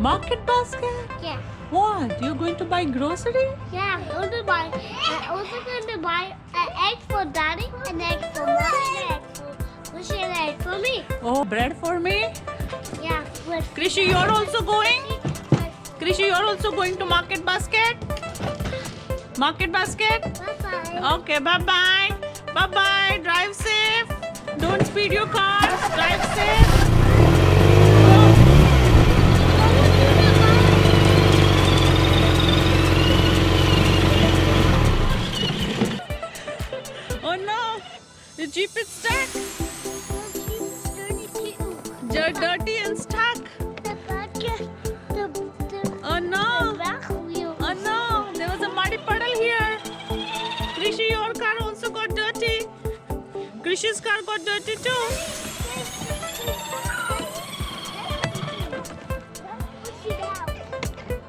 Market basket? Yeah. What? You're going to buy grocery? Yeah, I'm going to buy an egg for Daddy, an egg for Mommy, an egg for Kushi, and an egg for me. Oh, bread for me? Yeah, but Krishi, you're also going? Krishi, you're also going to market basket? Market basket? bye-bye. Okay, bye-bye. Bye-bye. Drive safe. Don't speed your cars. Drive safe. Oh no! The Jeep is stuck. You're dirty and stuck. Oh no! Oh no! There was a muddy puddle here. Krishi, your car also got dirty. Krishi's car got dirty too.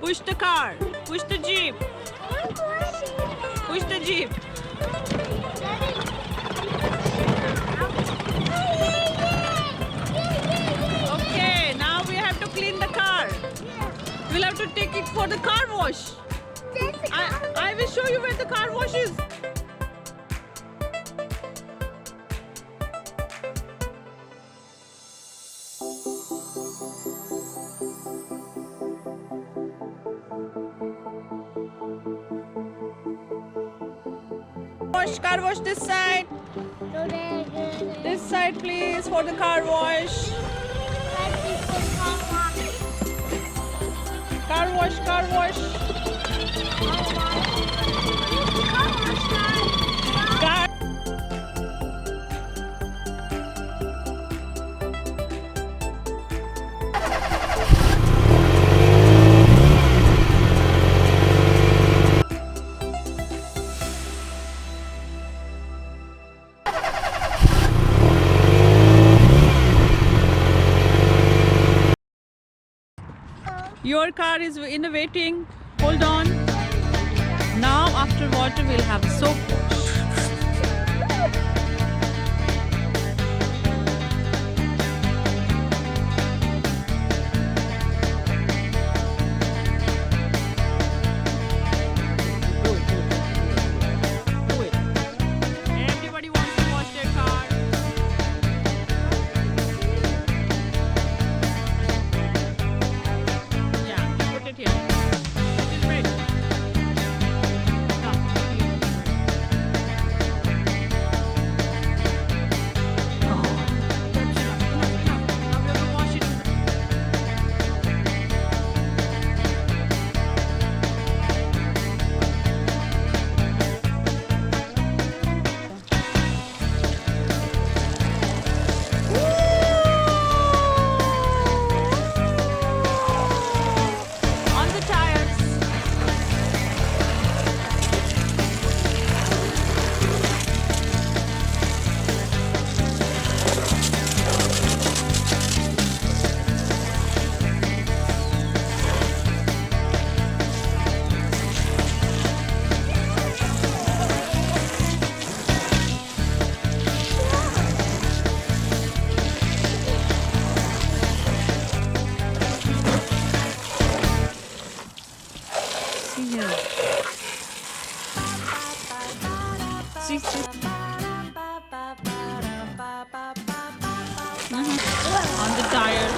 Push the car. Push the Jeep. Push the Jeep. Okay, now we have to clean the car. We'll have to take it for the car wash. I will show you where the car wash is. Car wash this side. This side please for the car wash. Car wash, car wash. Car. Your car is in the waiting. Hold on. Now after water we'll have a soap wash. Do it. Everybody wants to wash their car. Put it here. It is ready. Now, that's enough. Now we have to wash it. On the tires. See here. See. On the tires.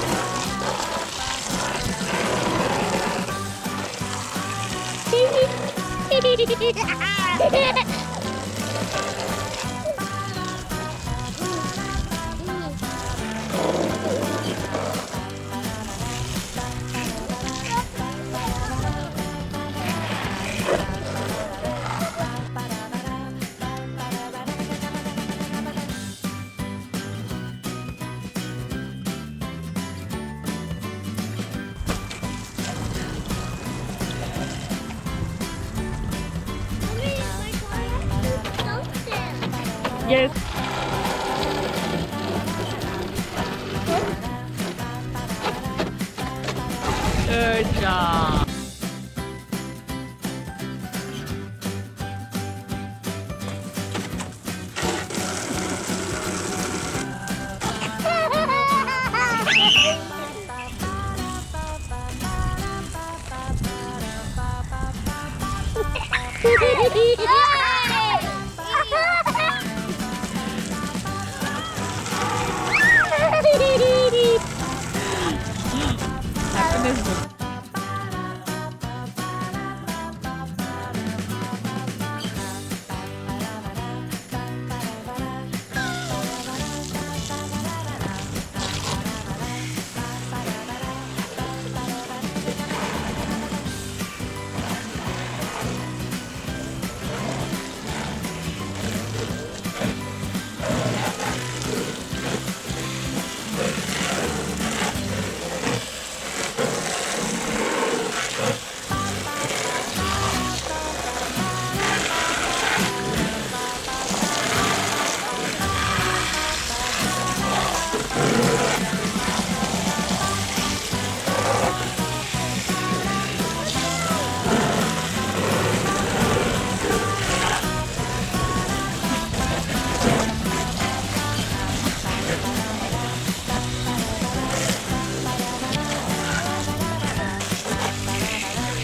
Yes. Good job. Happiness book.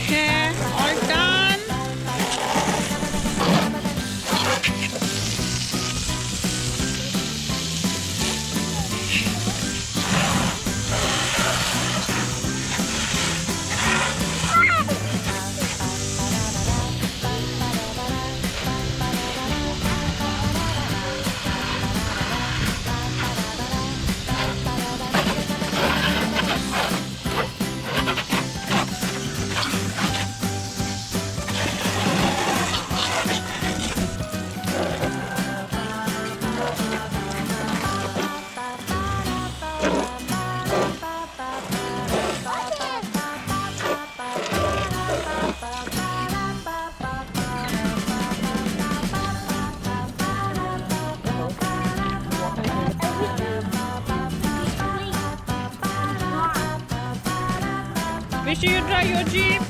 Okay, all done. Krishy, you drive your jeep.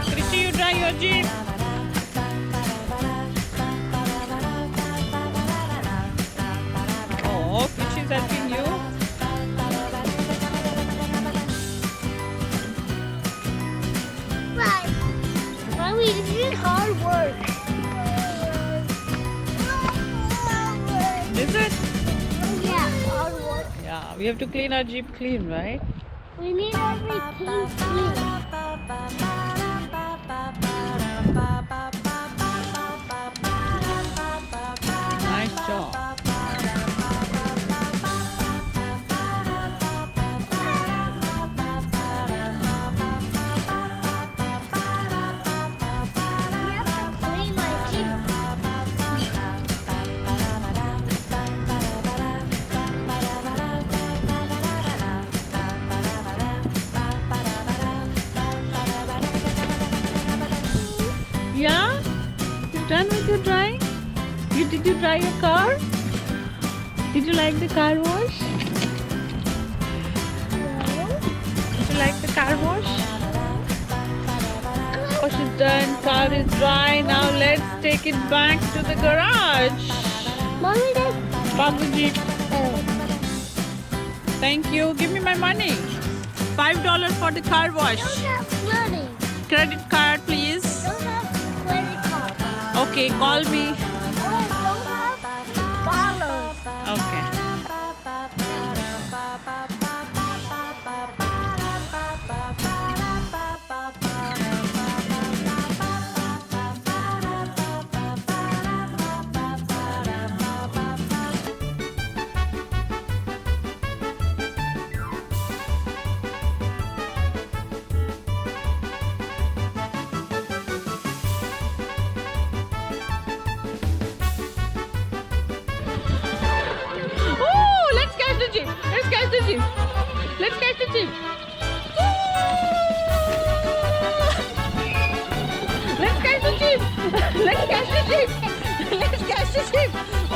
Krishy, you drive your jeep. Oh, Krishy is helping you. Mommy, this is hard work. Is it? Yeah, hard work. Yeah, we have to clean our jeep clean, right? We need everything clean. Nice job. We have to clean my Jeep. Yeah? You done with your drying? Did you dry your car? Did you like the car wash? Did you like the car wash? Wash is done, car is dry. Now let's take it back to the garage. Mommy, that's Park the jeep. Thank you. Give me my money. $5 for the car wash. don't have money. Credit card, please. Don't have credit card. Okay, call me. Don't have dollars. Okay. Oh, let's catch the jeep. Let's catch the jeep. Let's catch the jeep. Let's catch the jeep. Let's catch the jeep. Let's catch the jeep.